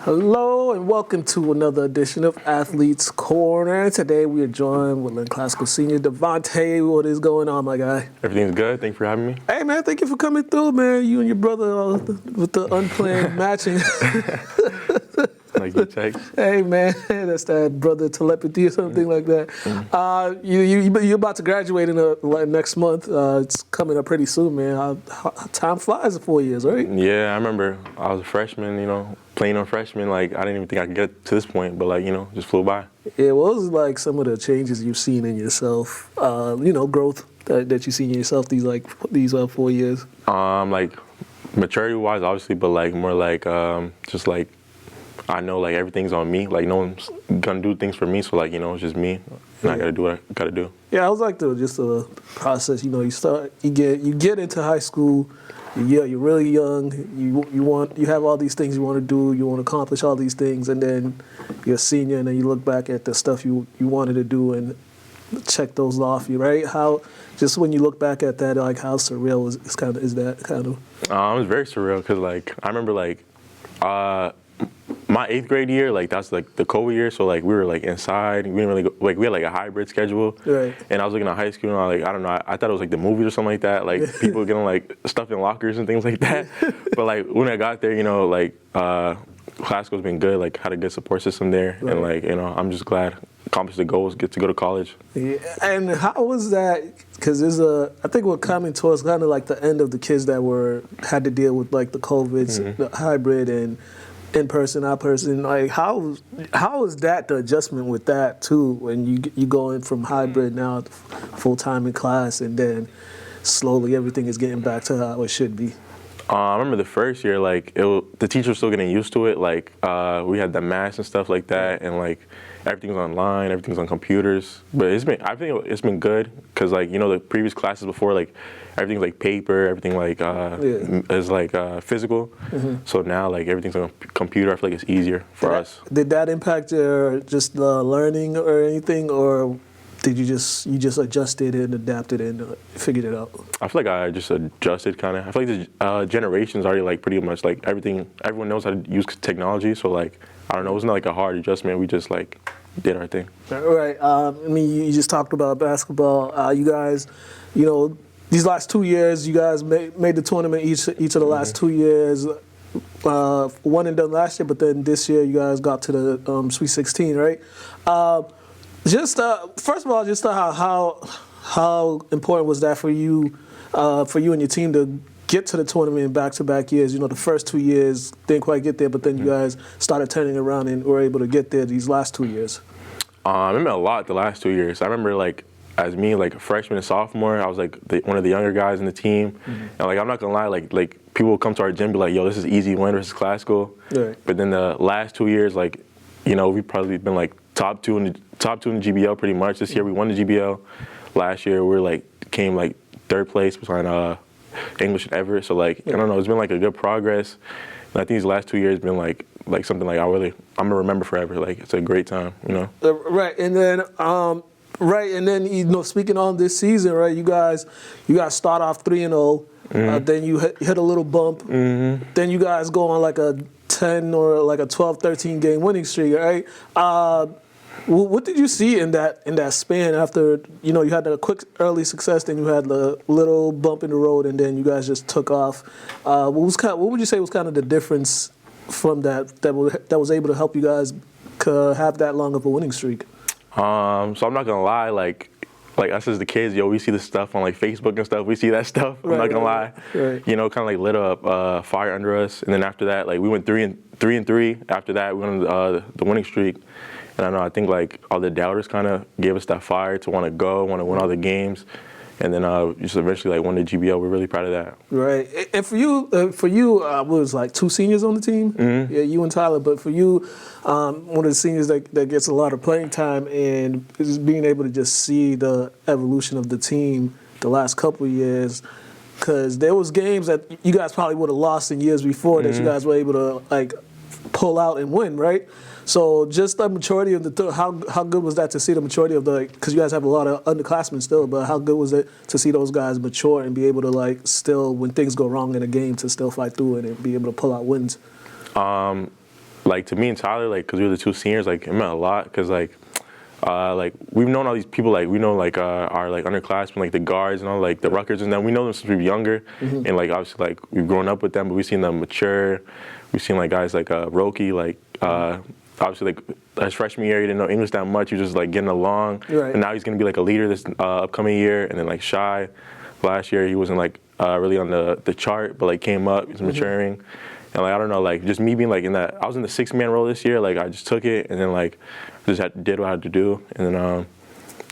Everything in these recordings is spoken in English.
Hello and welcome to another edition of Athletes Corner. Today we are joined with Lynn Classical Senior Davonte. What is going on, my guy? Everything's good. Thank you for having me. Hey, man, thank you for coming through, man. You and your brother with the unplanned matching. Like you text. Hey, man, that's that brother telepathy or something like that. You're about to graduate in next month. It's coming up pretty soon, man. Time flies in 4 years, right? Yeah, I remember I was a freshman, playing on freshman. Like, I didn't even think I could get to this point, but, just flew by. Yeah, what was like some of the changes you've seen in yourself, growth that you've seen in yourself these 4 years? Like, maturity-wise, obviously, but, just, I know, everything's on me. Like, no one's gonna do things for me, so, it's just me, and I gotta do what I gotta do. Yeah, I was like the process. You get into high school. Yeah, you're really young. You have all these things you want to do. You want to accomplish all these things, and then you're a senior, and then you look back at the stuff you wanted to do and check those off. You right? How just when you look back at that, like how surreal is that kind of? It was very surreal because I remember my 8th grade year, that's the COVID year, so we were inside. We didn't really go, we had a hybrid schedule. Right. And I was looking at high school and I don't know, I thought it was the movies or something like that, people getting stuff in lockers and things like that. But when I got there, Classical's been good, had a good support system there, right. And I'm just glad accomplished the goals, get to go to college. Yeah. And how was that? Because I think we're coming towards kind of the end of the kids that had to deal with the COVIDs, the hybrid and in person, out person. How is that the adjustment with that too? When you go in from hybrid now to full time in class, and then slowly everything is getting back to how it should be. I remember the first year, the teachers were still getting used to it. We had the masks and stuff like that, and everything's online, everything's on computers. But I think it's been good because the previous classes before, everything's paper, everything is physical. Mm-hmm. So now everything's on a computer. I feel it's easier for us. Did that impact your just learning or anything, or did you just adjusted and adapted and figured it out? I feel I just adjusted kind of. I feel the generation's already pretty much everything. Everyone knows how to use technology, so I don't know. It wasn't a hard adjustment. We just did our thing. Right. You just talked about basketball. You guys, these last 2 years, you guys made the tournament each of the last 2 years. One and done last year, but then this year you guys got to the Sweet 16, right? First of all, just how important was that for you and your team to get to the tournament in back-to-back years? The first 2 years didn't quite get there, but then you guys started turning around and were able to get there these last 2 years. I remember a lot the last 2 years. I remember as me, freshman and sophomore, I was one of the younger guys in the team. Mm-hmm. And I'm not gonna lie, people will come to our gym and be like, yo, this is easy win versus Classical. Right. But then the last 2 years, we've probably been top two in the GBL pretty much. This year we won the GBL. Last year we came 3rd place behind English and Everett. So I don't know, it's been a good progress. And I think these last 2 years been something I'm gonna remember forever. It's a great time, Right, and then speaking on this season, right? You guys start off 3-0. Mm-hmm. Then you hit a little bump. Mm-hmm. Then you guys go on a 10 or a 12, 13 game winning streak, right? What did you see in that span after you had a quick early success, then you had the little bump in the road, and then you guys just took off? What would you say was kind of the difference from that was able to help you guys have that long of a winning streak? So I'm not gonna lie, us as the kids, we see this stuff on Facebook and stuff. We see that stuff. I'm not gonna lie. Right. Kind of lit up fire under us. And then after that, we went 3-3. After that, we went on the winning streak. And I know, I think all the doubters kind of gave us that fire to want to win all the games. And then just eventually won the GBL. We're really proud of that. Right. And for you, was 2 seniors on the team? Mm-hmm. Yeah, you and Tyler. But for you, one of the seniors that gets a lot of playing time, and just being able to just see the evolution of the team the last couple of years. Because there was games that you guys probably would have lost in years before that you guys were able to pull out and win, right? So just the maturity of how good was that to see the maturity of because you guys have a lot of underclassmen still, but how good was it to see those guys mature and be able to still, when things go wrong in a game, to still fight through it and be able to pull out wins? like to me and Tyler, like, because we were the two seniors, like it meant a lot, because like we've known all these people, like we know like our like underclassmen, like the guards and all, like the Ruckers and them. We know them since we were younger, and like obviously like we've grown up with them, but we've seen them mature. We've seen like guys like Roki, like obviously like his freshman year he didn't know English that much. He was just like getting along, and now he's gonna be like a leader this upcoming year. And then like Shy, last year he wasn't like really on the chart, but like came up, he's maturing. And like I don't know, like just me being like in that, I was in the 6-man role this year. Like I just took it, and then like just did what I had to do, and then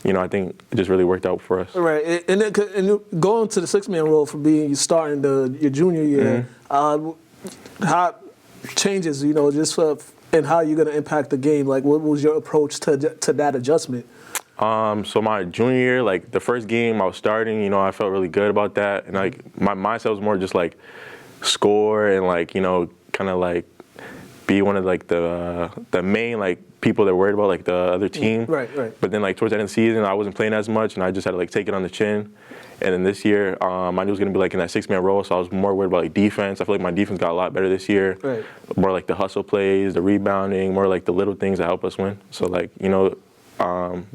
you know, I think it just really worked out for us. Right, and going to the 6-man role for being starting your junior year, how changes, you know, just and how you're gonna impact the game. Like, what was your approach to that adjustment? So my junior year, like the first game I was starting, you know, I felt really good about that, and like my mindset was more just like score and like, you know, kind of like be one of like the main like people that worried about like the other team. Right. But then like towards the end of the season, I wasn't playing as much, and I just had to like take it on the chin. And then this year, I knew it was gonna be like in that 6-man role, so I was more worried about like defense. I feel like my defense got a lot better this year. Right. More like the hustle plays, the rebounding, more like the little things that help us win. So like, you know,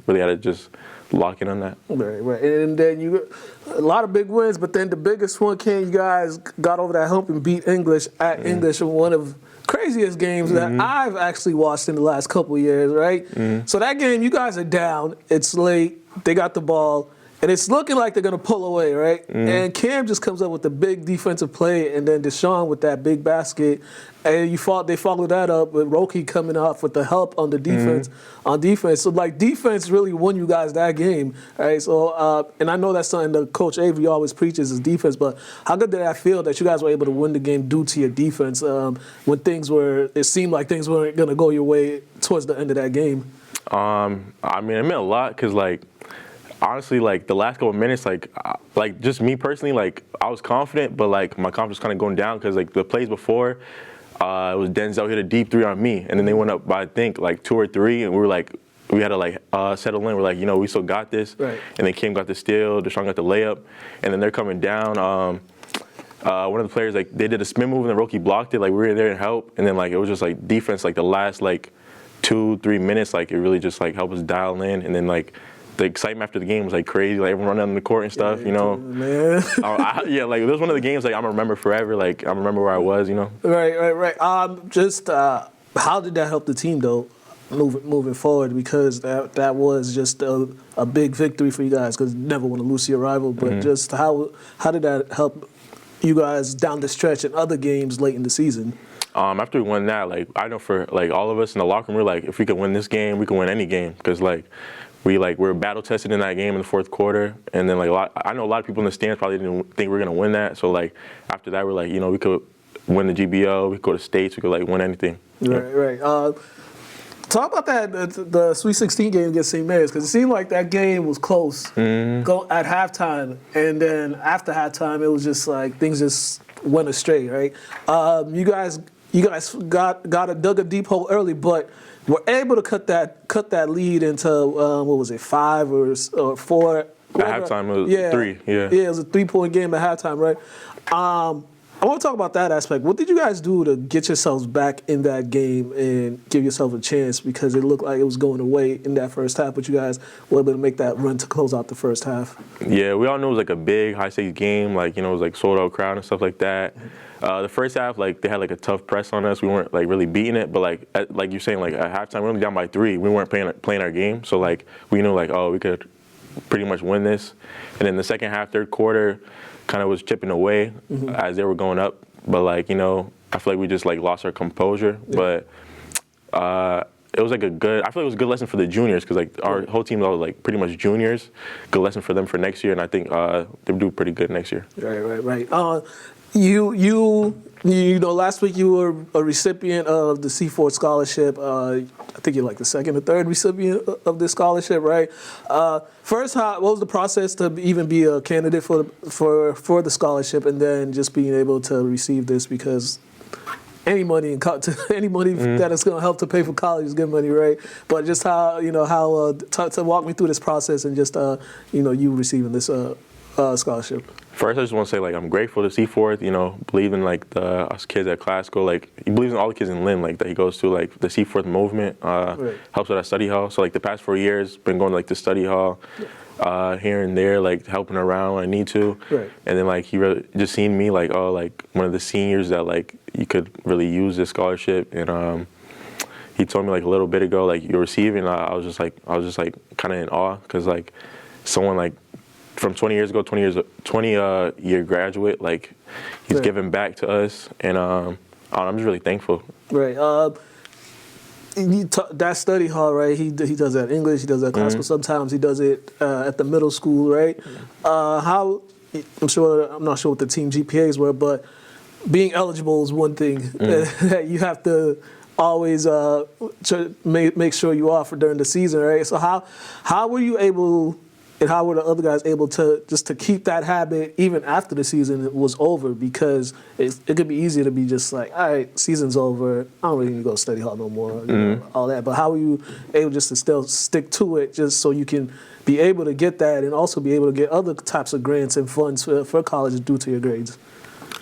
really had to just lock in on that. Right. And then you a lot of big wins, but then the biggest one came. You guys got over that hump and beat English at English in one of craziest games that I've actually watched in the last couple of years, right? So that game, you guys are down. It's late. They got the ball. And it's looking like they're going to pull away, right? And Cam just comes up with the big defensive play, and then Deshaun with that big basket. And they followed that up with Roki coming off with the help on the defense. So, like, defense really won you guys that game, right? So, and I know that's something that Coach Avery always preaches is defense, but how good did that feel that you guys were able to win the game due to your defense when it seemed like things weren't going to go your way towards the end of that game? I mean, it meant a lot because, like, honestly, like the last couple of minutes, like just me personally, like I was confident, but like my confidence kind of going down because like the plays before, it was Denzel hit a deep 3 on me, and then they went up by I think like 2 or 3, and we had to like settle in. We're like, you know, we still got this. Right. And then Kim got the steal, Deshaun got the layup, and then they're coming down. One of the players, like they did a spin move and then Roki blocked it. Like we were there to help, and then like it was just like defense, like the last like 2-3 minutes, like it really just like helped us dial in, and then like. The excitement after the game was like crazy, like everyone running on the court and stuff, you know. Man. Yeah, like it was one of the games like I'm gonna remember forever. Like I remember where I was, you know. Right. How did that help the team though, moving forward? Because that was just a big victory for you guys. Because you never want to lose to your rival, but just how did that help you guys down the stretch in other games late in the season? After we won that, like I know for like all of us in the locker room, we're like, if we could win this game, we can win any game. Because like. We were battle tested in that game in the 4th quarter, and then like I know a lot of people in the stands probably didn't think we were gonna win that. So like after that, we're like, you know, we could win the GBO, we could go to states, we could like win anything. Right. Talk about that the Sweet 16 game against St. Mary's, because it seemed like that game was close at halftime, and then after halftime it was just like things just went astray. Right. You guys dug a deep hole early, but. We're able to cut that lead into what was it, 5 or 4? At halftime it was 3. Yeah, it was a 3-point game at halftime, right? I want to talk about that aspect. What did you guys do to get yourselves back in that game and give yourself a chance? Because it looked like it was going away in that first half, but you guys were able to make that run to close out the first half. Yeah, we all knew it was like a big, high-stakes game. Like, you know, it was like sold-out crowd and stuff like that. The first half, like they had like a tough press on us. We weren't like really beating it, but like you're saying, like at halftime, we were only down by 3. We weren't playing our game, so like we knew like we could pretty much win this. And then the second half, 3rd quarter, kind of was chipping away as they were going up. But like, you know, I feel like we just like lost our composure. Yeah. But it was like I feel like it was a good lesson for the juniors because like our whole team is all like pretty much juniors. Good lesson for them for next year, and I think they'll do pretty good next year. Right. You know, last week you were a recipient of the Seaforth Scholarship. I think you're like the 2nd or 3rd recipient of this scholarship, right? First, what was the process to even be a candidate for the scholarship, and then just being able to receive this? Because any money that is going to help to pay for college is good money, right? But just how to walk me through this process and just you receiving this scholarship? First, I just want to say, like, I'm grateful to Seaforth, you know, believe in, like, us kids at Classical. Like, he believes in all the kids in Lynn, like, that he goes to, like, the Seaforth movement, helps with our study hall. So, like, the past 4 years, been going to, like, the study hall here and there, like, helping around when I need to. Right. And then, like, he really just seen me, like, oh, like, one of the seniors that, like, you could really use this scholarship. And he told me, like, a little bit ago, like, you're receiving. I was just, like, kind of in awe because, like, someone, like, from 20 years ago, 20-year graduate, like, he's giving back to us, and I'm just really thankful. Right. That study hall, right? He does that English, he does that classical. Sometimes he does it at the middle school, right? I'm not sure what the team GPAs were, but being eligible is one thing that you have to always make sure you are for during the season, right? So how were you able? And how were the other guys able to keep that habit even after the season was over? Because it could be easier to be just like, all right, season's over, I don't really need to go study hall no more, you know, all that. But how were you able just to still stick to it just so you can be able to get that and also be able to get other types of grants and funds for colleges due to your grades?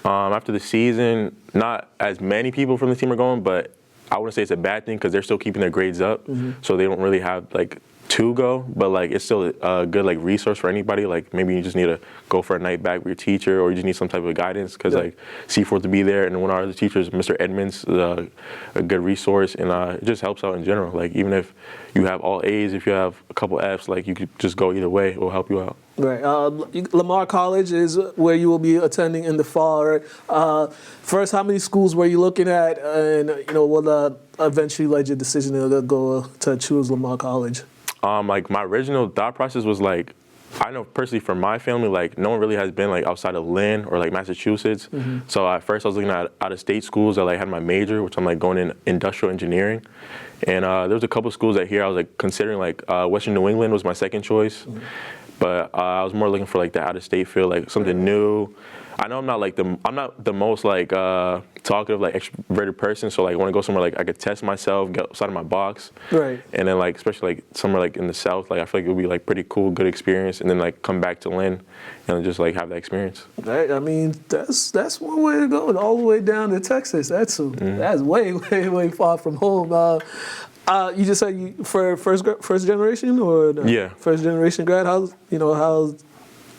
After the season, not as many people from the team are going, but I wouldn't say it's a bad thing because they're still keeping their grades up, so they don't really have, like, to go, but, like, it's still a good, like, resource for anybody. Like, maybe you just need to go for a night back with your teacher, or you just need some type of guidance because, like, Seaforth to be there, and one of our other teachers, Mr. Edmonds, is a good resource, and it just helps out in general. Like, even if you have all A's, if you have a couple F's, like, you could just go either way. It will help you out. Right. Lamar College is where you will be attending in the fall, right? First, how many schools were you looking at, and, you know, what eventually led your decision to go to choose Lamar College? Like, my original thought process was, like, I know personally for my family, like, no one really has been, like, outside of Lynn or, like, Massachusetts. So at first I was looking at out-of-state schools that, like, had my major, which I'm, like, going in industrial engineering. And there was a couple schools that here I was, like, considering, like, Western New England was my second choice. But I was more looking for, like, the out-of-state field, like, something new. I know I'm not the most, like, talkative, like, extroverted person, so, like, I want to go somewhere, like, I could test myself, get outside of my box. Right. And then, like, especially, like, somewhere, like, in the South, like, I feel like it would be, like, pretty cool, good experience, and then, like, come back to Lynn and just, like, have that experience. Right. I mean, that's one way to go, all the way down to Texas. That's way, way, way far from home. You just said you for first generation or first generation grad. How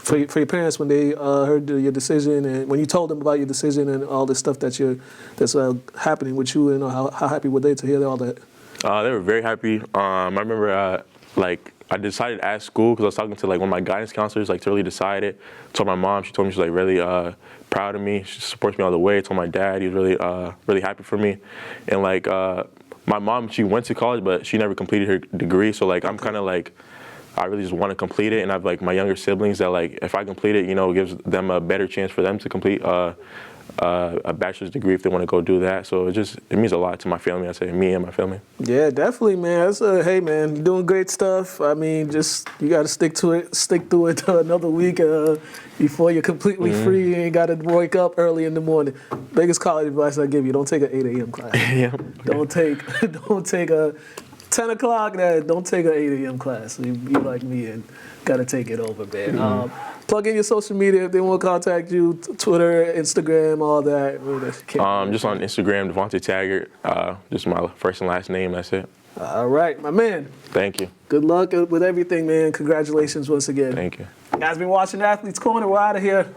for your parents when they heard your decision and when you told them about your decision and all this stuff that's happening with you, and how happy were they to hear all that? They were very happy. I remember I decided at school because I was talking to, like, one of my guidance counselors, like, to really decide it. Told my mom. She told me she was, like, really proud of me. She supports me all the way. Told my dad. He was really really happy for me. And, like, my mom, she went to college, but she never completed her degree. So, like, I'm kind of, like, I really just want to complete it, and I have, like, my younger siblings that, like, if I complete it, you know, it gives them a better chance for them to complete a bachelor's degree if they want to go do that. So it means a lot to my family. I say me and my family. Yeah, definitely, man. Hey, man, you're doing great stuff. I mean, you got to stick through it another week before you're completely free. You ain't got to wake up early in the morning. Biggest college advice I give you: don't take an 8 a.m. class. Don't take a 10 o'clock, don't take an 8 a.m. class. You be like me and got to take it over, man. Plug in your social media if they want to contact you, Twitter, Instagram, all that. Just on Instagram, Davonte Taggart. Just my first and last name, that's it. All right, my man. Thank you. Good luck with everything, man. Congratulations once again. Thank you. You guys been watching Athletes Corner. We're out of here.